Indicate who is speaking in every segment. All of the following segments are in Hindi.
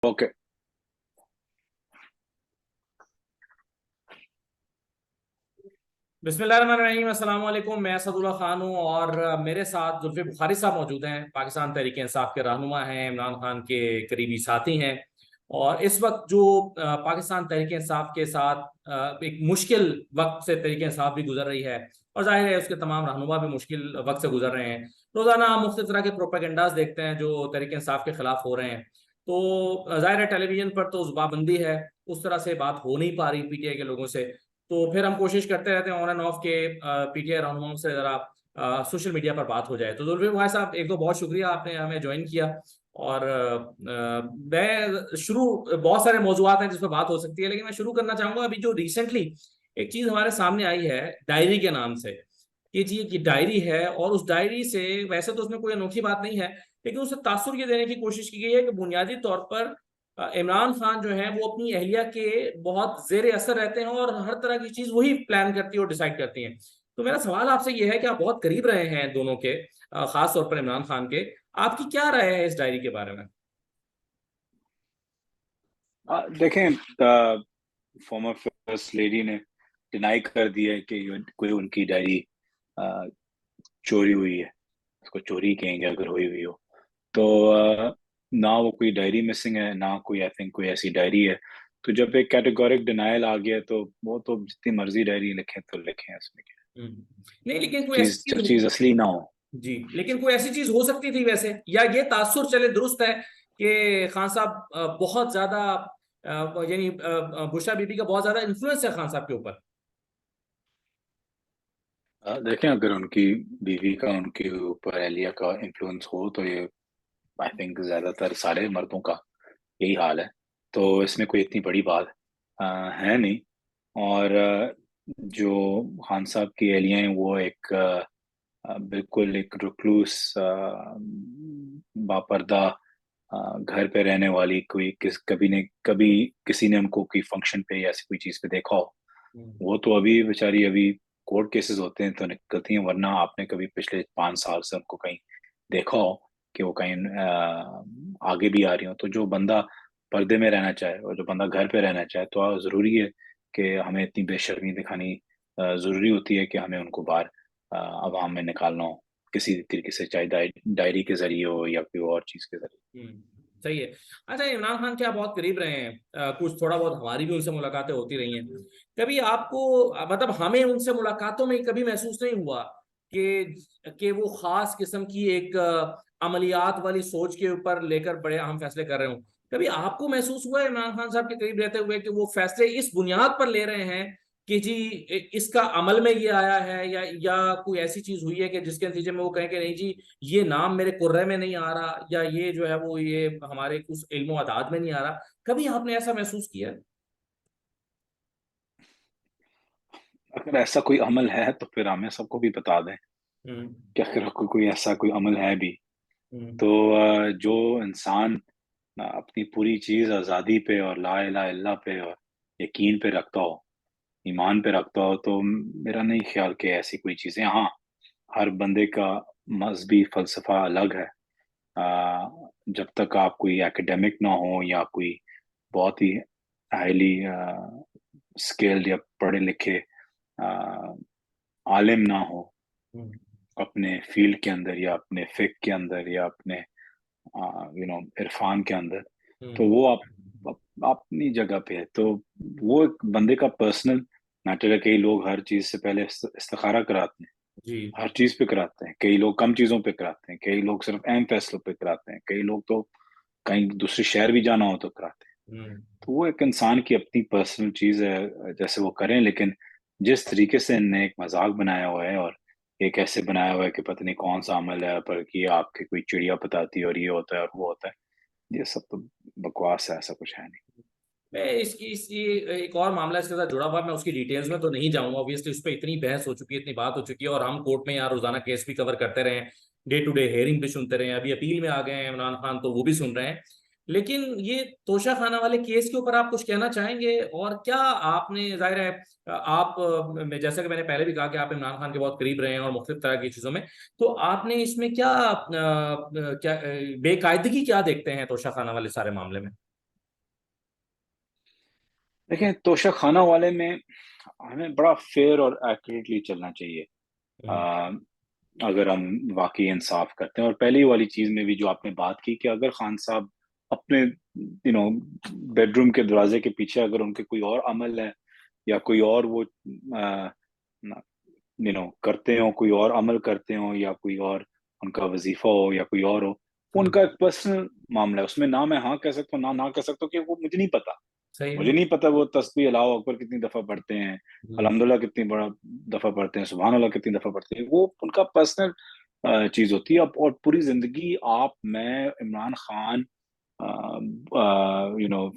Speaker 1: ओके।
Speaker 2: बिस्मिल्लाहिर्रहमानिर्रहीम, अस्सलाम वालेकुम। मैं असदुल्ला खान हूँ और मेरे साथ जुल्फे बुखारी साहब मौजूद हैं। पाकिस्तान तहरीक इंसाफ के रहनुमा हैं, इमरान खान के करीबी साथी हैं। और इस वक्त जो पाकिस्तान तहरीक इंसाफ के साथ एक मुश्किल वक्त से तहरीक इंसाफ भी गुजर रही है, और जाहिर है उसके तमाम रहनुमा भी मुश्किल वक्त से गुजर रहे हैं। रोज़ाना हम मुख्तलिफ तरह के प्रोपेगेंडाज देखते हैं जो तहरीक इंसाफ के खिलाफ हो रहे हैं। तो जाहिर है टेलीविजन पर तो जुबाबंदी है, उस तरह से बात हो नहीं पा रही पीटीआई के लोगों से। तो फिर हम कोशिश करते रहते हैं ऑन एंड ऑफ के पीटीआई रहनुमाओं से ज़रा सोशल मीडिया पर बात हो जाए। तो जुल्फिकार भाई साहब, एक तो बहुत शुक्रिया आपने हमें ज्वाइन किया। और मैं शुरू, बहुत सारे मौजूआत हैं जिस पर बात हो सकती है, लेकिन मैं शुरू करना चाहूंगा अभी जो रिसेंटली एक चीज़ हमारे सामने आई है डायरी के नाम से। ये जी की डायरी है, और उस डायरी से, वैसे तो उसमें कोई अनोखी बात नहीं है, लेकिन उसे तासुर ये देने की कोशिश की गई है कि बुनियादी तौर पर इमरान खान जो है वो अपनी अहलिया के बहुत जेर असर रहते हैं और हर तरह की चीज वही प्लान करती है और डिसाइड करती हैं। तो मेरा सवाल आपसे ये है कि आप बहुत करीब रहे हैं दोनों के, खास तौर पर इमरान खान के। आपकी क्या राय है इस डायरी के बारे में?
Speaker 1: देखें, फॉर्मर फर्स्ट लेडी ने डिनाई कर दिया है कि कोई उनकी डायरी चोरी हुई है। उसको चोरी कहेंगे अगर हुई हुई हो तो। ना वो कोई डायरी मिसिंग है, ना कोई आई थिंक कोई ऐसी डायरी है। तो जब एक कैटेगोरिक डिनायल आ गया तो वो तो जितनी मर्जी डायरी लिखें तो लिखें, उसमें क्या
Speaker 2: नहीं, लेकिन कोई ऐसी
Speaker 1: चीज,
Speaker 2: चीज
Speaker 1: जब चीज असली ना हो।
Speaker 2: जी, लेकिन कोई ऐसी चीज हो सकती थी वैसे, या ये तासुर चले दुरुस्त है कि खान साहब बहुत ज्यादा यानी बुशरा बीबी का बहुत ज्यादा इन्फ्लुएंस है खान साहब के ऊपर।
Speaker 1: देखें, अगर उनकी बीवी का उनके ऊपर एलिया का इन्फ्लुएंस हो तो ये आई थिंक ज्यादातर सारे मर्दों का यही हाल है। तो इसमें कोई इतनी बड़ी बात है नहीं। और जो खान साहब की एलियां हैं वो एक बिल्कुल एक रुखलूस बापर्दा घर पे रहने वाली, कोई कभी किसी ने उनको कोई फंक्शन पे या ऐसी कोई चीज पे देखा हो।
Speaker 2: हम्म।
Speaker 1: वो तो अभी बेचारी, अभी कोर्ट केसेस होते हैं तो निकलती हैं, वरना आपने कभी पिछले 5 साल से उनको कहीं देखा हो कि वो कहीं आगे भी आ रही हो। तो जो बंदा पर्दे में रहना चाहे और जो बंदा घर पे रहना चाहे तो जरूरी है कि हमें इतनी बेशर्मी दिखानी जरूरी होती है कि हमें उनको बाहर अवाम में निकालना हो किसी तरीके से, चाहे डायरी के जरिए हो या कोई और चीज के जरिए।
Speaker 2: सही है। अच्छा, इमरान खान के आप बहुत करीब रहे हैं, कुछ थोड़ा बहुत हमारी भी उनसे मुलाकातें होती रही हैं। कभी आपको मतलब हमें उनसे मुलाकातों में कभी महसूस नहीं हुआ कि वो खास किस्म की एक अमलियात वाली सोच के ऊपर लेकर बड़े अहम फैसले कर रहे हो? कभी आपको महसूस हुआ है इमरान खान साहब के करीब रहते हुए कि वो फैसले इस बुनियाद पर ले रहे हैं कि जी इसका अमल में ये आया है, या कोई ऐसी चीज हुई है कि जिसके नतीजे में वो कहें कि नहीं जी, ये नाम मेरे कुर्रे में नहीं आ रहा, या ये जो है वो ये हमारे उस इल्मो अदाद में नहीं आ रहा? कभी आपने ऐसा महसूस किया?
Speaker 1: अगर ऐसा कोई अमल है तो फिर हमें सबको भी बता दें
Speaker 2: हम्म।
Speaker 1: कि अगर कोई ऐसा कोई अमल है भी
Speaker 2: हम्म।
Speaker 1: तो जो इंसान अपनी पूरी चीज आज़ादी पे और ला इलाहा इल्लल्लाह पे और यकीन पे रखता हो, ईमान पे रखता हो, तो मेरा नहीं ख्याल कि ऐसी कोई चीजें, हाँ, हर बंदे का मजहबी फलसफा अलग है। जब तक आप कोई एकेडमिक ना हो या कोई बहुत ही हाईली स्किल्ड या पढ़े लिखे आ, आलिम ना हो
Speaker 2: हम्म।
Speaker 1: अपने फील्ड के अंदर या अपने फिक के अंदर या अपने इरफान के अंदर, तो
Speaker 2: हम्म।
Speaker 1: वो अपनी जगह पे है। तो वो एक बंदे का पर्सनल मैटर है। कई लोग हर चीज से पहले इस्तिखारा कराते हैं,
Speaker 2: जी।
Speaker 1: हर चीज पे कराते हैं। कई लोग कम चीजों पे कराते हैं, कई लोग सिर्फ अहम फैसलों पे कराते हैं, कई लोग तो कहीं दूसरे शहर भी जाना हो तो कराते हैं।
Speaker 2: हम्म।
Speaker 1: तो वो एक इंसान की अपनी पर्सनल चीज है, जैसे वो करें। लेकिन जिस तरीके से इनने एक मजाक बनाया हुआ है और एक ऐसे बनाया हुआ है कि पता नहीं कौन सा अमल है पर कि आपके कोई चिड़िया पताती है और ये होता है और वो होता है, ये सब तो बकवास है, ऐसा कुछ है नहीं।
Speaker 2: मैं इसकी एक और मामला इसके साथ जुड़ा हुआ है, मैं उसकी डिटेल्स में तो नहीं जाऊंगा, ऑब्वियसली उस पर इतनी बहस हो चुकी है, इतनी बात हो चुकी है, और हम कोर्ट में यहाँ रोजाना केस भी कवर करते रहे, डे टू डे हेयरिंग भी सुनते रहे हैं, अभी अपील में आ गए हैं इमरान खान तो वो भी सुन रहे हैं। लेकिन ये तोशा खाना वाले केस के ऊपर आप कुछ कहना चाहेंगे? और क्या आपने, जाहिर है आप जैसा कि मैंने पहले भी कहा कि आप इमरान खान के बहुत करीब रहे हैं और मुख्तलिफ तरह की चीजों में, तो आपने इसमें क्या क्या बेकायदगी क्या देखते हैं तोशा खाना वाले सारे मामले में?
Speaker 1: देखें, तोशाखाना वाले में हमें बड़ा फेयर और एक्यूरेटली चलना चाहिए।
Speaker 2: हम्म,
Speaker 1: अ, अगर हम वाकई इंसाफ करते हैं, और पहली वाली चीज में भी जो आपने बात की कि अगर खान साहब अपने बेडरूम के दरवाजे के पीछे अगर उनके कोई और अमल है, या कोई और वो करते हो, कोई और अमल करते हो, या कोई और उनका वजीफा हो, या कोई और हो, वो
Speaker 2: हम्म,
Speaker 1: उनका एक पर्सनल मामला है। उसमें ना मैं हाँ कह सकता हूँ, ना ना कह सकता हूँ, कि वो मुझे नहीं पता।
Speaker 2: सही है।
Speaker 1: मुझे नहीं पता वो तस्बीह अल्लाह अकबर कितनी दफा पढ़ते हैं,
Speaker 2: हम्म,
Speaker 1: अल्हम्दुलिल्लाह कितनी बड़ा दफा पढ़ते हैं, सुभान अल्लाह कितनी दफा पढ़ते हैं। वो उनका पर्सनल चीज होती है। और पूरी जिंदगी आप, मैं, इमरान खान,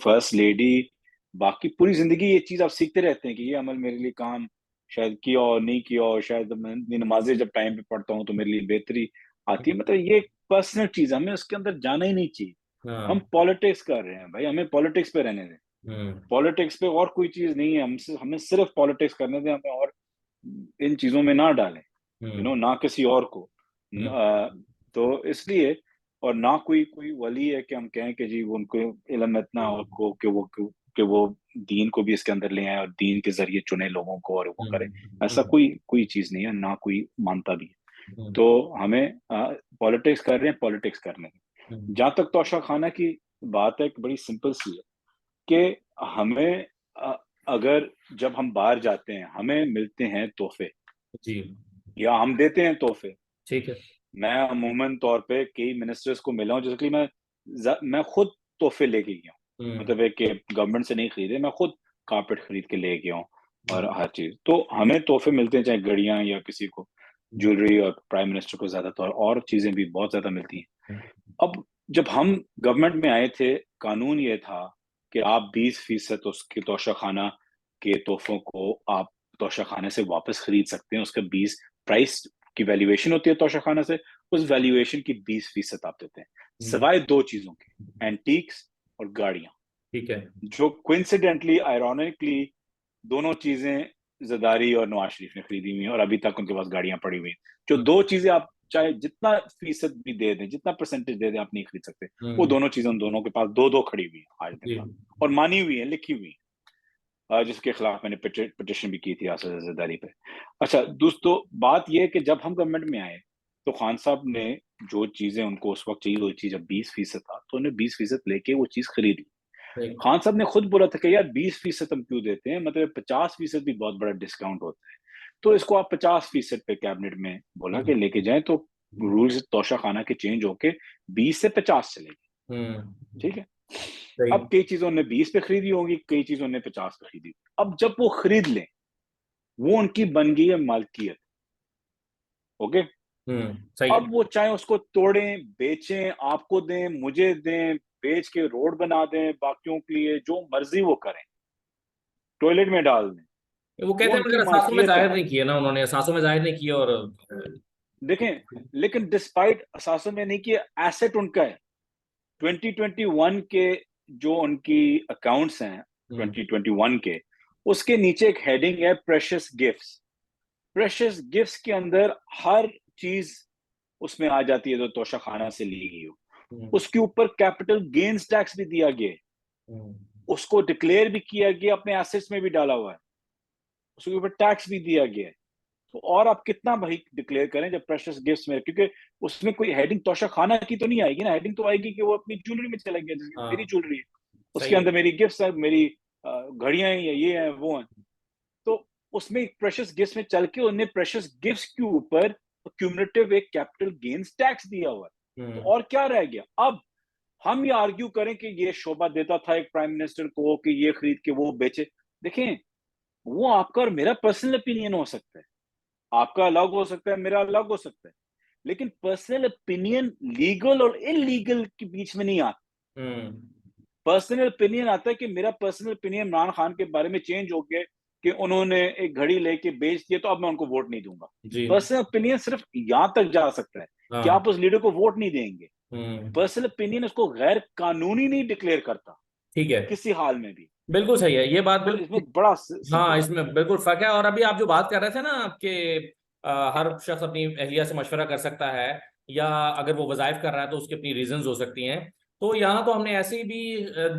Speaker 1: फर्स्ट लेडी, बाकी पूरी जिंदगी ये चीज आप सीखते रहते हैं कि ये अमल मेरे लिए काम शायद किया और नहीं किया, और शायद मैं नमाजें जब टाइम पे पढ़ता हूँ तो मेरे लिए बेहतरी आती है। मतलब ये एक पर्सनल चीज है, हमें उसके अंदर जाना ही नहीं चाहिए। हम
Speaker 2: हाँ,
Speaker 1: पॉलिटिक्स कर रहे हैं भाई, हमें पॉलिटिक्स पे रहने दें।
Speaker 2: हम्म,
Speaker 1: पॉलिटिक्स पे और कोई चीज नहीं है, हमें सिर्फ पॉलिटिक्स करने दें, हमें और इन चीजों में ना डालें,
Speaker 2: हम्म,
Speaker 1: ना किसी और को।
Speaker 2: हम्म,
Speaker 1: तो इसलिए, और ना कोई कोई वली है कि हम कहें कि जी वो उनको इल्म इतना हो को कि वो दीन को भी इसके अंदर ले आए और दीन के जरिए चुने लोगों को और वो करे। ऐसा
Speaker 2: हम्म,
Speaker 1: कोई कोई चीज नहीं है, ना कोई मानता भी है।
Speaker 2: हम्म,
Speaker 1: तो हमें पॉलिटिक्स कर रहे हैं, पॉलिटिक्स करने दें।
Speaker 2: हम्म,
Speaker 1: जहां तक तौशा खाना की बात है, एक बड़ी सिंपल सी है कि हमें अगर जब हम बाहर जाते हैं हमें मिलते हैं तोहफे,
Speaker 2: जी,
Speaker 1: या हम देते हैं तोहफे।
Speaker 2: ठीक है।
Speaker 1: मैं अमूमन तौर पे कई मिनिस्टर्स को मिला हूँ, जिसके लिए मैं खुद तोहफे लेके गया हूँ।
Speaker 2: हम्म,
Speaker 1: मतलब है कि गवर्नमेंट से नहीं खरीदे, मैं खुद कारपेट खरीद के ले गया हूँ, और
Speaker 2: हम्म,
Speaker 1: हर चीज। तो हमें तोहफे मिलते हैं, चाहे घड़ियां या किसी को
Speaker 2: हम्म,
Speaker 1: ज्वेलरी, और प्राइम मिनिस्टर को ज्यादातर और चीजें भी बहुत ज्यादा मिलती हैं।
Speaker 2: हम्म,
Speaker 1: अब जब हम गवर्नमेंट में आए थे, कानून ये था कि आप 20% उसके तोशाखाना के तोहफों को आप तोशाखाने से वापस खरीद सकते हैं। उसका 20 प्राइस की वैल्यूएशन होती है तोशाखाना से, उस वैल्यूएशन की 20% आप देते हैं,
Speaker 2: हम्म,
Speaker 1: सिवाय दो चीजों के, एंटीक्स और गाड़ियां।
Speaker 2: ठीक है।
Speaker 1: जो कोइंसिडेंटली, आयरोनिकली, दोनों चीजें जरदारी और नवाज शरीफ ने खरीदी हुई हैं, और अभी तक उनके पास गाड़ियां पड़ी हुई हैं। जो
Speaker 2: हम्म,
Speaker 1: दो चीजें आप चाहे जितना फीसद भी दे दें, जितना परसेंटेज दे दें, आप नहीं खरीद सकते। वो
Speaker 2: हम्म,
Speaker 1: दोनों चीजें उन दोनों के पास दो दो खड़ी हुई हैं आज दिन
Speaker 2: जी,
Speaker 1: तक, और मानी हुई है, लिखी हुई है, जिसके खिलाफ मैंने पिटिशन भी की थी आसद जरदारी पे। अच्छा दोस्तों, बात यह है कि जब हम गवर्नमेंट में आए तो खान साहब ने जो चीजें उनको उस वक्त चाहिए, वो चीज जब 20% था, तो उन्हें 20% लेके वो चीज खरीद ली।
Speaker 2: सही,
Speaker 1: खान साहब ने खुद बोला था कि यार 20% हम क्यों देते हैं, मतलब 50% भी बहुत बड़ा डिस्काउंट होता है, तो इसको आप 50% पे कैबिनेट में बोला कि
Speaker 2: हम्म,
Speaker 1: लेके जाएं, तो रूल्स तोशा खाना के चेंज होके 20 से 50 चले गए।
Speaker 2: हम्म,
Speaker 1: ठीक है।
Speaker 2: सही,
Speaker 1: अब कई चीजों ने 20 पे खरीदी होंगी, कई चीजों ने 50 पे खरीदी। अब जब वो खरीद लें, वो उनकी बन गई है मालकियत। ओके।
Speaker 2: सही है।
Speaker 1: अब वो चाहे उसको तोड़ें, बेचें, आपको दें, मुझे दें, बेच के रोड बना दें बाकियों के लिए, जो मर्जी वो करें, टॉयलेट में डाल दें,
Speaker 2: वो
Speaker 1: वो
Speaker 2: कहते हैं
Speaker 1: उनकी
Speaker 2: मगर असासों में
Speaker 1: मालकियत है।
Speaker 2: जाहिर नहीं किया ना, उन्होंने असासों में जाहिर नहीं किया और
Speaker 1: देखें, लेकिन डिस्पाइट असासों में नहीं किया, एसेट उनका है। 2021 के जो उनकी अकाउंट्स हैं,
Speaker 2: हम्म,
Speaker 1: 2021 के, उसके नीचे एक हेडिंग है प्रेशियस गिफ्ट्स। प्रेशियस गिफ्ट्स के अंदर हर चीज उसमें आ जाती है जो तोशा खाना से ली गई हो।
Speaker 2: हम्म,
Speaker 1: उसके ऊपर कैपिटल गेन्स टैक्स भी दिया गया है,
Speaker 2: हम्म,
Speaker 1: उसको डिक्लेयर भी किया गया, अपने एसेट्स में भी डाला हुआ है, उसके ऊपर टैक्स भी दिया गया है। तो और आप कितना भाई डिक्लेयर करें जब प्रेशियस गिफ्ट्स में, क्योंकि उसमें कोई हेडिंग तोशा खाना की तो नहीं आएगी ना, हेडिंग तो आएगी कि वो अपनी ज्वेलरी में चला गया, जैसे मेरी
Speaker 2: हाँ,
Speaker 1: ज्वेलरी है, उसके
Speaker 2: सही है।
Speaker 1: अंदर मेरी गिफ्ट्स है, मेरी घड़ियां हैं, या ये हैं वो हैं। तो उसमें प्रेशियस गिफ्ट्स में चल के उन्हें प्रेशियस गिफ्ट्स के ऊपर क्यूमुलेटिव एक कैपिटल गेन्स टैक्स दिया हुआ है। तो
Speaker 2: हम्म,
Speaker 1: और क्या रह गया अब? हम ये आर्ग्यू करें कि ये शोभा देता था एक प्राइम मिनिस्टर को कि ये खरीद के वो बेचे। देखें, वो आपका और मेरा पर्सनल ओपिनियन हो सकता है, आपका अलग हो सकता है, मेरा अलग हो सकता है, लेकिन पर्सनल ओपिनियन लीगल और इलीगल के बीच में नहीं आता।
Speaker 2: हम्म,
Speaker 1: पर्सनल ओपिनियन आता है कि मेरा पर्सनल ओपिनियन इमरान खान के बारे में चेंज हो गया कि उन्होंने एक घड़ी लेके बेच दिया, तो अब मैं उनको वोट नहीं दूंगा।
Speaker 2: जी,
Speaker 1: पर्सनल ओपिनियन सिर्फ यहां तक जा सकता है कि
Speaker 2: हाँ,
Speaker 1: आप उस लीडर को वोट नहीं देंगे।
Speaker 2: हम्म,
Speaker 1: पर्सनल ओपिनियन उसको गैर कानूनी नहीं डिक्लेयर करता
Speaker 2: ठीक है,
Speaker 1: किसी हाल में भी।
Speaker 2: बिल्कुल सही है ये बात,
Speaker 1: तो
Speaker 2: बिल्कुल।
Speaker 1: इसमें बड़ा
Speaker 2: हाँ,
Speaker 1: सिंपल है।
Speaker 2: इसमें बिल्कुल फर्क है। और अभी आप जो बात कर रहे थे ना कि हर शख्स अपनी अहलिया से मशवरा कर सकता है, या अगर वो वज़ाइफ कर रहा है तो उसकी अपनी रीजंस हो सकती हैं। तो यहाँ तो हमने ऐसे भी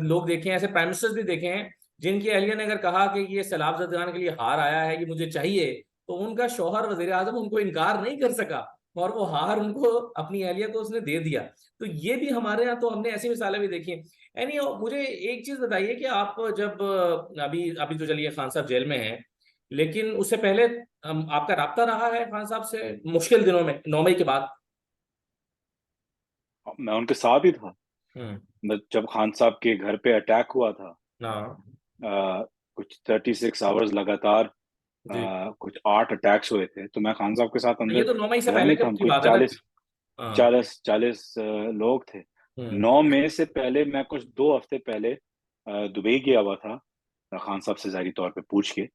Speaker 2: लोग देखे हैं, ऐसे प्राइम मिनिस्टर्स भी देखे हैं जिनकी अहलिया ने अगर कहा कि ये सैलाब ज़दगान के लिए हार आया है, ये मुझे चाहिए, तो उनका शौहर वजीर आजम उनको इनकार नहीं कर सका और वो हार उनको, अपनी अहलिया को उसने दे दिया। तो ये भी हमारे यहाँ, तो हमने ऐसी मिसालें भी देखी हैं। एनी मुझे एक चीज बताइए कि आप जब अभी अभी तो चलिए खान साहब जेल में हैं, लेकिन उससे पहले आपका राब्ता रहा है खान साहब से मुश्किल दिनों में 9 मई के बाद?
Speaker 1: मैं उनके साथ ही था।
Speaker 2: हम्म।
Speaker 1: जब खान साहब के घर पे अटैक हुआ था,
Speaker 2: हाँ
Speaker 1: कुछ 36 आवर्स लगातार,
Speaker 2: जी।
Speaker 1: कुछ 8 अटैक्स हुए थे, तो मैं खान साहब के साथ
Speaker 2: ये
Speaker 1: अंदर
Speaker 2: तो 9 मई से
Speaker 1: घर
Speaker 2: पहले
Speaker 1: में था।
Speaker 2: कब
Speaker 1: हम
Speaker 2: की
Speaker 1: कुछ
Speaker 2: बात है ना?
Speaker 1: चालीस
Speaker 2: हाँ।
Speaker 1: चालीस चालीस लोग थे।
Speaker 2: हम्म।
Speaker 1: 9 मई से पहले मैं कुछ 2 हफ्ते पहले दुबई गया हुआ था, खान साहब से जारी तौर पे पूछ के।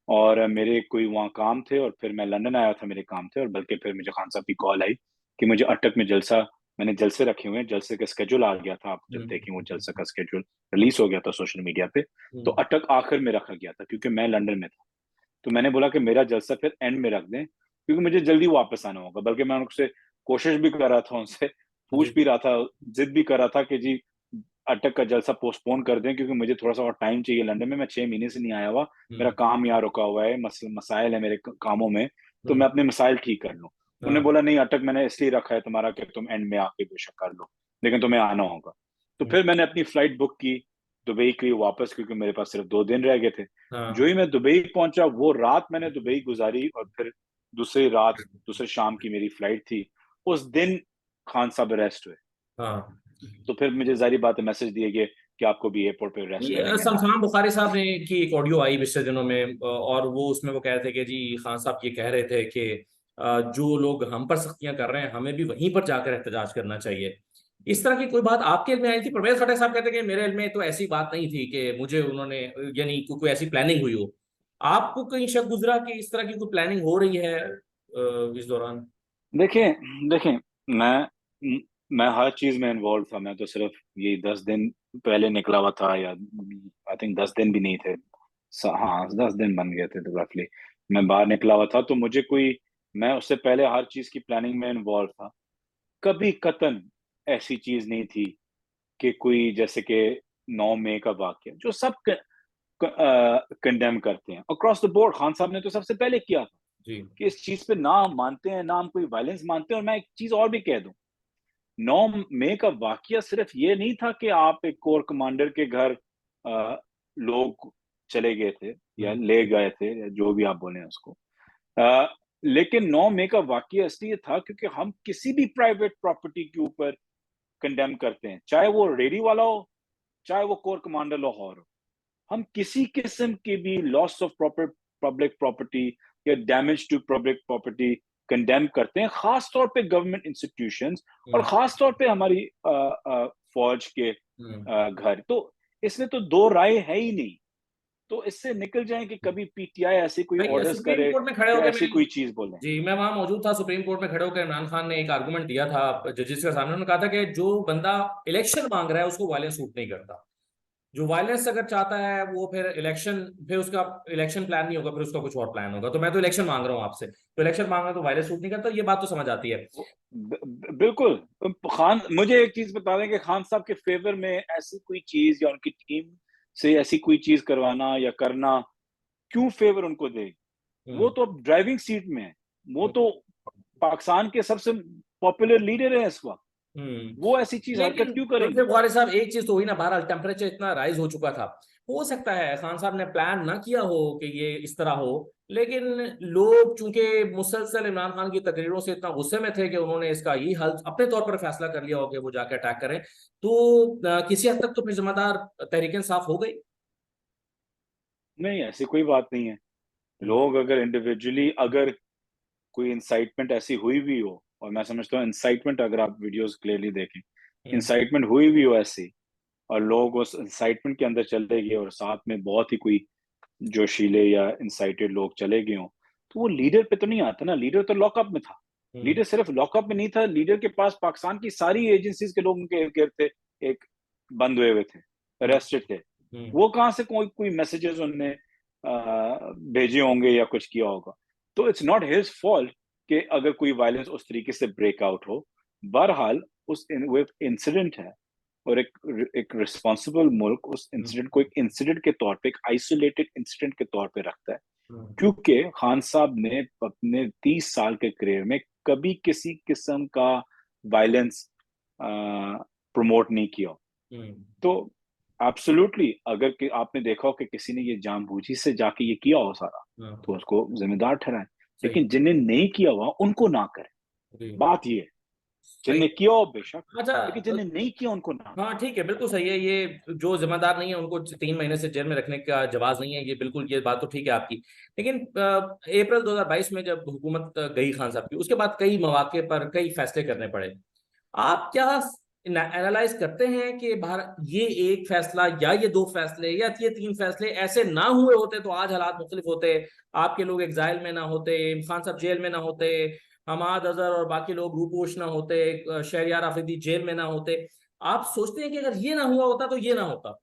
Speaker 1: और मेरे कोई वहाँ काम थे, और फिर मैं लंदन आया था, मेरे काम थे, और बल्कि फिर मुझे खान साहब की कॉल आई कि मुझे अटक में जलसा, मैंने जलसे रखे हुए हैं, जलसे का स्केड्यूल आ गया था। आप जब देखें वो जलसा का स्केड्यूल रिलीज हो गया था सोशल मीडिया पे, तो
Speaker 2: हम्म।
Speaker 1: अटक आखिर में रखा गया था क्योंकि मैं लंदन में था। तो मैंने बोला कि मेरा जलसा फिर एंड में रख दें, क्योंकि मुझे जल्दी वापस आना होगा। बल्कि मैं उनसे कोशिश भी कर रहा था, उनसे पूछ
Speaker 2: जी।
Speaker 1: भी रहा था, जिद भी कर रहा था कि जी अटक का जलसा पोस्टपोन कर दें, क्योंकि मुझे थोड़ा सा और टाइम चाहिए लंदन में। मैं 6 महीने से नहीं आया हुआ, मेरा
Speaker 2: हम्म।
Speaker 1: काम यहाँ रुका हुआ है, मसाइल है मेरे कामों में, तो
Speaker 2: हम्म।
Speaker 1: मैं अपने मसाइल ठीक कर लूँ। उन्होंने
Speaker 2: हाँ।
Speaker 1: बोला नहीं, अटक मैंने इसलिए रखा है तुम्हारा कि तुम एंड में आके बेशक कर लो, लेकिन तुम्हें आना होगा। तो
Speaker 2: हम्म।
Speaker 1: फिर मैंने अपनी फ्लाइट बुक की दुबई के लिए वापस, क्योंकि मेरे पास सिर्फ 2 दिन रह गए थे। जो
Speaker 2: हाँ।
Speaker 1: ही मैं दुबई पहुंचा, वो रात मैंने दुबई गुजारी, और फिर दूसरी रात, दूसरे शाम की मेरी फ्लाइट थी। उस दिन खान साहब अरेस्ट हुए।
Speaker 2: हाँ।
Speaker 1: तो फिर मुझे जारी बात है मैसेज दिए गए कि आपको भी एयरपोर्ट पे अरेस्ट
Speaker 2: ये
Speaker 1: करेंगे, हम
Speaker 2: शमशान
Speaker 1: आए।
Speaker 2: बुखारी साहब ने की एक ऑडियो आई पिछले दिनों में, और वो उसमें वो कह रहे थे कि जी खान साहब ये कह रहे थे कि जो लोग हम पर सख्तियां कर रहे हैं, हमें भी वहीं पर जाकर एहतजाज करना चाहिए। इस तरह की कोई बात आपके इल्म में आई थी? परवेज खटक साहब कहते हैं कि मेरे इल्म में तो ऐसी बात नहीं थी कि मुझे उन्होंने, यानी कोई ऐसी प्लानिंग हुई हो। आपको कहीं शक गुजरा कि इस तरह की कोई प्लानिंग हो रही है इस दौरान?
Speaker 1: देखें देखें, मैं हर चीज में इन्वॉल्व था। मैं तो सिर्फ ये 10 दिन पहले निकला हुआ था, या आई थिंक 10 दिन भी नहीं थे। हाँ, 10 दिन बन गए थे तो रफली मैं बाहर निकला हुआ था। तो मुझे कोई, मैं उससे पहले हर चीज की प्लानिंग में इन्वॉल्व था। कभी कतन ऐसी चीज नहीं थी कि कोई, जैसे कि 9 मई का वाक्य जो सब कंडेम करते हैं अक्रॉस द बोर्ड, खान साहब ने तो सबसे पहले किया था
Speaker 2: जी।
Speaker 1: कि इस चीज पे ना हम मानते हैं, ना हम कोई वायलेंस मानते हैं। और मैं एक चीज और भी कह दूं, 9 मई का वाकया सिर्फ ये नहीं था कि आप एक कोर कमांडर के घर लोग चले गए थे या
Speaker 2: हम्म।
Speaker 1: ले गए थे, या जो भी आप बोले उसको। अ, लेकिन 9 मई का वाकया इसलिए था क्योंकि हम किसी भी प्राइवेट प्रॉपर्टी के ऊपर कंडेम करते हैं, चाहे वो रेडी वाला हो, चाहे वो कोर कमांडर लाहौर हो। हम किसी किस्म की भी लॉस ऑफ पब्लिक प्रॉपर्टी या damage to public property condemn करते हैं, खास तौर पे गवर्नमेंट इंस्टीट्यूशंस, और
Speaker 2: हम्म।
Speaker 1: खास तौर पे हमारी फौज के
Speaker 2: हम्म।
Speaker 1: घर। तो इसमें तो दो राय है ही नहीं। तो इससे निकल जाए कि कभी पीटीआई ऐसे कोई
Speaker 2: नहीं,
Speaker 1: ऑर्डर्स
Speaker 2: सुप्रीम
Speaker 1: करे
Speaker 2: कोर्ट में खड़े
Speaker 1: या
Speaker 2: होकर
Speaker 1: ऐसी
Speaker 2: मैं,
Speaker 1: कोई चीज बोले।
Speaker 2: जी मैं वहां मौजूद था, सुप्रीम कोर्ट में खड़े होकर इमरान खान ने एक आर्गुमेंट दिया था जजेस के सामने। उन्होंने कहा था कि जो बंदा इलेक्शन मांग रहा है उसको वायलेंस सूट नहीं करता। जो वायलेंस अगर चाहता है वो फिर इलेक्शन, फिर उसका इलेक्शन प्लान नहीं होगा, फिर उसका कुछ और प्लान होगा। तो मैं तो इलेक्शन मांग रहा हूँ आपसे, तो इलेक्शन मांग रहा हूं तो वायलेंस सूट नहीं करता। ये बात तो समझ आती है।
Speaker 1: बिल्कुल। खान, मुझे एक चीज बता दें कि खान साहब के फेवर में ऐसी कोई चीज या उनकी टीम से ऐसी कोई चीज करवाना या करना क्यों फेवर उनको दे? वो
Speaker 2: हम्म।
Speaker 1: तो अब ड्राइविंग सीट में है। वो
Speaker 2: हम्म।
Speaker 1: तो पाकिस्तान के सबसे पॉपुलर लीडर हैं इस वक्त।
Speaker 2: हम्म।
Speaker 1: वो ऐसी चीज हरकत
Speaker 2: लेकिन
Speaker 1: क्यों
Speaker 2: जुल्फे
Speaker 1: करेंगे?
Speaker 2: बुखारी साहब, एक चीज तो हुई ना, बहरहाल टेम्परेचर इतना राइज हो चुका था। हो सकता है खान साहब ने प्लान ना किया हो कि ये इस तरह हो, लेकिन लोग चूंकि मुसलसल इमरान खान की तकरीरों से इतना गुस्से में थे कि उन्होंने इसका ये हल अपने तौर पर फैसला कर लिया हो कि वो जाकर अटैक करें। तो किसी हद तक तो फिर जिम्मेदार तहरीक इंसाफ हो गई।
Speaker 1: नहीं, ऐसी कोई बात नहीं है।
Speaker 2: हम्म।
Speaker 1: लोग अगर इंडिविजुअली, अगर कोई इंसाइटमेंट ऐसी हुई भी हो, और मैं समझता हूँ इंसाइटमेंट, अगर आप वीडियोस क्लियरली देखें,
Speaker 2: हम्म।
Speaker 1: इंसाइटमेंट हुई भी हो ऐसी, और लोग उस इंसाइटमेंट के अंदर चले गए, और साथ में बहुत ही कोई जोशीले या इंसाइटेड लोग चले गए हों, तो वो लीडर पे तो नहीं आता ना। लीडर तो लॉकअप में था।
Speaker 2: हम्म।
Speaker 1: लीडर सिर्फ लॉकअप में नहीं था, लीडर के पास पाकिस्तान की सारी एजेंसीज के लोग उनके इर्द गिर्द थे, एक बंद हुए हुए थे,
Speaker 2: हम्म।
Speaker 1: अरेस्टेड थे।
Speaker 2: हम्म।
Speaker 1: वो कहाँ से कोई कोई मैसेजेस उनने भेजे होंगे या कुछ किया होगा? तो इट्स नॉट हिज फॉल्ट कि अगर कोई वायलेंस उस तरीके से ब्रेक आउट हो। बहरहाल उस वो इंसिडेंट है, और एक रिस्पॉन्सिबल मुल्क उस इंसिडेंट को एक इंसिडेंट के तौर पे, एक आइसोलेटेड इंसिडेंट के तौर पे रखता है। क्योंकि खान साहब ने अपने 30 साल के करियर में कभी किसी किस्म का वायलेंस प्रमोट नहीं किया। तो एब्सोल्युटली, अगर आपने देखा हो कि किसी ने ये जानबूझी से जाके ये किया हो सारा, तो उसको जिम्मेदार ठहराएं।
Speaker 2: सही।
Speaker 1: लेकिन जिन्हें नहीं किया हुआ उनको ना करें।
Speaker 2: जी।
Speaker 1: बात ये है,
Speaker 2: सही।
Speaker 1: जिन्हें किया हो बेशक,
Speaker 2: अच्छा।
Speaker 1: लेकिन जिन्हें नहीं किया उनको ना
Speaker 2: हाँ ठीक है, बिल्कुल सही है। ये जो जिम्मेदार नहीं है उनको 3 महीने से जेल में रखने का जवाब नहीं है, ये बिल्कुल, ये बात तो ठीक है आपकी। लेकिन अप्रैल 2022 में जब हुकूमत गई खान साहब की, उसके बाद कई मौके पर कई फैसले करने पड़े। आप क्या एनालाइज करते हैं कि भारत, ये एक फैसला या ये 2 फैसले या ये 3 फैसले ऐसे ना हुए होते तो आज हालात मुख्तलिफ होते, आपके लोग एग्जाइल में ना होते, इमरान साहब जेल में ना होते, हमाद अजहर और बाकी लोग रूपोश ना होते, शहरियार आफरीदी जेल में ना होते। आप सोचते हैं कि अगर ये ना हुआ होता तो ये ना होता?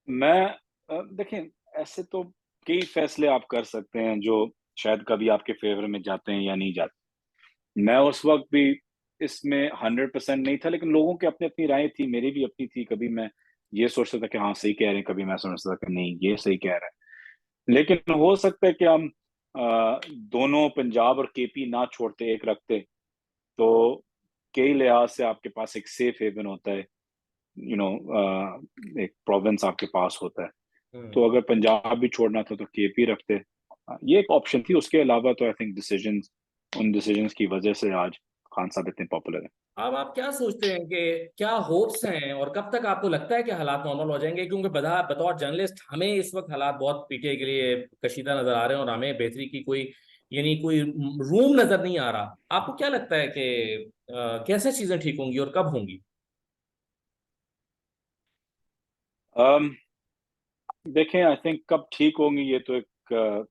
Speaker 1: मैं देखें, ऐसे तो कई फैसले आप कर सकते हैं जो शायद कभी आपके फेवर में जाते हैं या नहीं जाते। मैं उस वक्त भी इसमें 100% नहीं था, लेकिन लोगों की अपनी अपनी राय थी, मेरी भी अपनी थी। कभी मैं ये सोचता था कि हाँ सही कह रहे हैं, कभी मैं सोचता था कि नहीं ये सही कह रहा है। लेकिन हो सकता है कि हम दोनों पंजाब और केपी ना छोड़ते, एक रखते, तो कई लिहाज से आपके पास एक सेफ हेवन होता है, एक प्रोविंस आपके पास होता है। तो
Speaker 2: हम्म।
Speaker 1: अगर पंजाब भी छोड़ना था तो केपी रखते। ये एक ऑप्शन थी। उसके अलावा तो आई थिंक डिसीजंस, उन डिसीजंस की वजह से आज खान साहब इतने पॉपुलर हैं।
Speaker 2: अब आप क्या सोचते हैं कि क्या होप्स हैं, और कब तक आपको लगता है कि हालात नॉर्मल हो जाएंगे? क्योंकि बतौर जर्नलिस्ट हमें इस वक्त हालात बहुत पीटीआई के लिए कशीदा नजर आ रहे हैं, और हमें बेहतरी की कोई, यानी कोई रूम नजर नहीं आ रहा। आपको क्या लगता है कि कैसे चीजें ठीक होंगी और कब होंगी?
Speaker 1: um, देखें, आई थिंक कब ठीक होंगी ये तो एक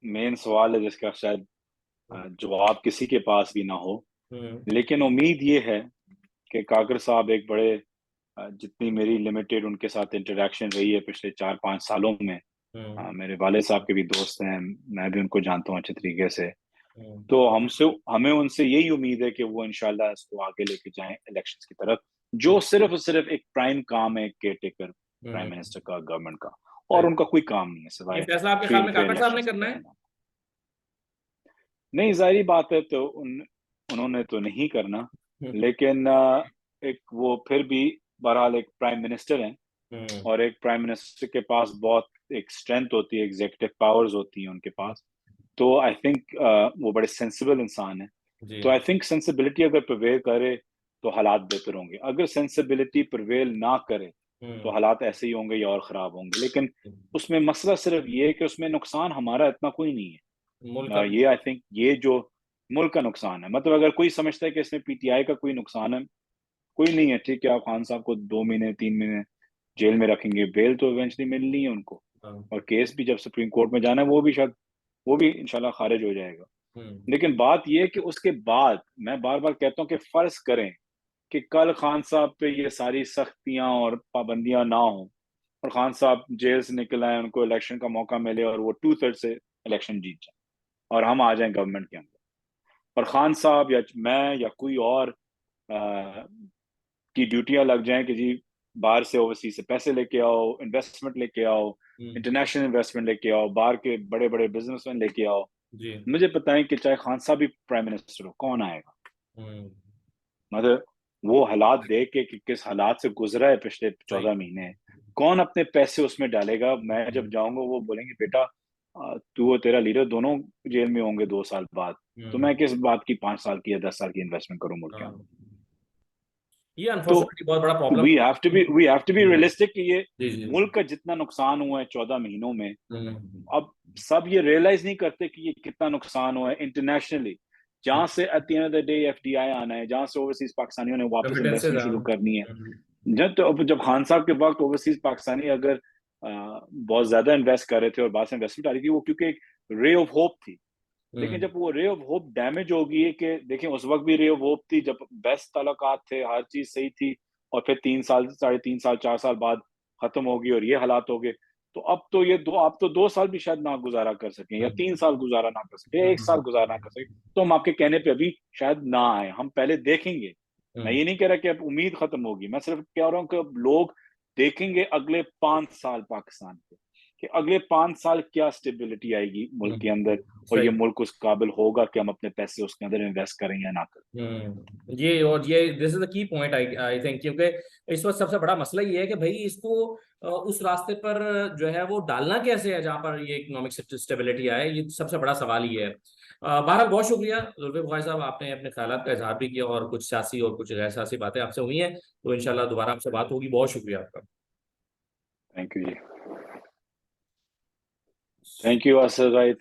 Speaker 1: मेन सवाल है जिसका शायद जवाब किसी के पास भी ना हो।
Speaker 2: हम्म।
Speaker 1: लेकिन उम्मीद ये है कि काकर साहब एक बड़े, जितनी मेरी लिमिटेड उनके साथ इंटरेक्शन रही है पिछले 4-5 सालों में,
Speaker 2: हम्म।
Speaker 1: मेरे वाले साहब के भी दोस्त हैं, मैं भी उनको जानता हूँ अच्छे तरीके से।
Speaker 2: हम्म।
Speaker 1: तो हमें उनसे यही उम्मीद है कि वो इंशाल्लाह इसको आगे लेके जाएं इलेक्शंस की तरफ, जो सिर्फ और सिर्फ एक प्राइम काम है केयर टेकर प्राइम
Speaker 2: हम्म।
Speaker 1: मिनिस्टर का, गवर्नमेंट का। और
Speaker 2: सही।
Speaker 1: उनका कोई काम नहीं है
Speaker 2: ये
Speaker 1: सिवाय
Speaker 2: फैसला आपके
Speaker 1: फ्री
Speaker 2: ख्याल
Speaker 1: एंड
Speaker 2: में
Speaker 1: फेयर
Speaker 2: काकड़ साहब ने
Speaker 1: इलेक्शंस
Speaker 2: करना है?
Speaker 1: कराना। नहीं, जाहिर बात है, तो उन्होंने तो नहीं करना।
Speaker 2: हम्म।
Speaker 1: लेकिन एक वो फिर भी बहरहाल एक प्राइम मिनिस्टर हैं,
Speaker 2: हम्म।
Speaker 1: और एक प्राइम मिनिस्टर के पास बहुत एक स्ट्रेंथ होती है, एग्जीक्यूटिव पावर्स होती हैं उनके पास। तो आई थिंक वो बड़े सेंसिबल इंसान है।
Speaker 2: जी।
Speaker 1: तो आई थिंक सेंसिबिलिटी अगर प्रिवेल करे तो हालात बेहतर होंगे। अगर सेंसिबिलिटी प्रिवेल ना करे तो
Speaker 2: हम्म।
Speaker 1: हालात ऐसे ही होंगे या और खराब होंगे। लेकिन उसमें मसला सिर्फ ये है कि उसमें नुकसान हमारा इतना कोई नहीं
Speaker 2: मुल्क
Speaker 1: है। ये आई थिंक ये जो मुल्क का नुकसान है, मतलब अगर कोई समझता है कि इसमें पीटीआई का कोई नुकसान है, कोई नहीं है। ठीक है, आप खान साहब को 2 महीने 3 महीने जेल में रखेंगे, बेल तो इवेंचुअली मिलनी है उनको।
Speaker 2: का।
Speaker 1: और केस भी जब सुप्रीम कोर्ट में जाना है, वो भी शायद, वो भी इंशाल्लाह खारिज हो जाएगा।
Speaker 2: हम्म।
Speaker 1: लेकिन बात यह है कि उसके बाद मैं बार बार कहता हूँ कि फर्ज करें कि कल खान साहब पे ये सारी सख्तियां और पाबंदियां ना हो, और खान साहब जेल से निकल आए, उनको इलेक्शन का मौका मिले और वो 2/3 से इलेक्शन जीत जाए, और हम आ जाएं गवर्नमेंट के अंदर, और खान साहब या मैं या कोई और की ड्यूटियां लग जाएं कि जी बाहर से ओवरसीज से पैसे लेके आओ, इन्वेस्टमेंट लेके आओ,
Speaker 2: हम्म।
Speaker 1: इंटरनेशनल इन्वेस्टमेंट लेके आओ, बाहर के बड़े बड़े बिजनेसमैन लेके आओ।
Speaker 2: जी।
Speaker 1: मुझे पता है कि चाहे खान साहब भी प्राइम मिनिस्टर हो, कौन आएगा?
Speaker 2: हम्म।
Speaker 1: मतलब वो हालात देख के कि किस हालात से गुजरा है पिछले
Speaker 2: सही।
Speaker 1: 14 महीने, कौन अपने पैसे उसमें डालेगा? मैं जब जाऊंगा वो बोलेंगे बेटा तू और तेरा लीडर दोनों जेल में होंगे 2 साल बाद, तो
Speaker 2: हम्म।
Speaker 1: मैं किस बात की 5 साल की या 10 साल की इन्वेस्टमेंट करूं मुल्क के
Speaker 2: हाँ,
Speaker 1: अंदर?
Speaker 2: ये
Speaker 1: तो
Speaker 2: अनफॉर्चुनेटली बहुत बड़ा problem.
Speaker 1: We have to be
Speaker 2: hmm.
Speaker 1: Realistic कि ये
Speaker 2: जी जी।
Speaker 1: मुल्क का जितना नुकसान हुआ है 14 महीनों में,
Speaker 2: हम्म।
Speaker 1: अब सब ये रियलाइज नहीं करते कि ये कितना नुकसान हुआ है इंटरनेशनली। जहां से at the end of the day FDI आना है, जहां से ओवरसीज पाकिस्तानियों ने वापस
Speaker 2: रेमिटेंसेज।
Speaker 1: इन्वेस्टमेंट शुरू करनी है। जब खान साहब के वक्त ओवरसीज पाकिस्तानी अगर बहुत ज्यादा इन्वेस्ट कर रहे थे और बाद से इन्वेस्टमेंट आ रही थी, वो क्योंकि एक रे ऑफ होप थी। लेकिन
Speaker 2: हम्म।
Speaker 1: जब वो रे ऑफ होप डैमेज होगी है कि देखें, उस वक्त भी रे ऑफ होप थी जब बेस्ट ताल्लुकात थे, हर चीज सही थी, और फिर 3 साल 3.5 साल 4 साल बाद खत्म होगी और ये हालात हो गए। तो अब तो ये दो, आप तो 2 साल भी शायद ना गुजारा कर सकें, या 3 साल गुजारा ना कर सकें, या 1 साल गुजारा ना कर सकें। तो हम आपके कहने पे अभी शायद ना आए, हम पहले देखेंगे मैं ये नहीं कह रहा कि अब उम्मीद खत्म होगी, मैं सिर्फ कह रहा हूँ कि अब लोग देखेंगे अगले 5 साल पाकिस्तान के, कि अगले 5 साल क्या स्टेबिलिटी आएगी मुल्क के अंदर, और ये
Speaker 2: सही।
Speaker 1: मुल्क उस काबिल होगा कि हम अपने पैसे उसके अंदर इन्वेस्ट करें या ना करें।
Speaker 2: ये और ये this is the key point, I I think, क्योंकि इस वक्त सबसे बड़ा मसला ये है कि भाई इसको उस रास्ते पर जो है वो डालना कैसे है जहां पर ये इकोनॉमिक स्टेबिलिटी आए, ये सबसे बड़ा सवाल ही है। बहरहाल बहुत शुक्रिया जुल्फिकार बुखारी साहब, आपने अपने ख्यालात का इजहार भी किया और कुछ सियासी और कुछ गैर सियासी बातें आपसे हुई हैं, तो इंशाल्लाह दोबारा आपसे बात होगी। बहुत शुक्रिया आपका।
Speaker 1: थैंक यू जी। थैंक यू असद भाई।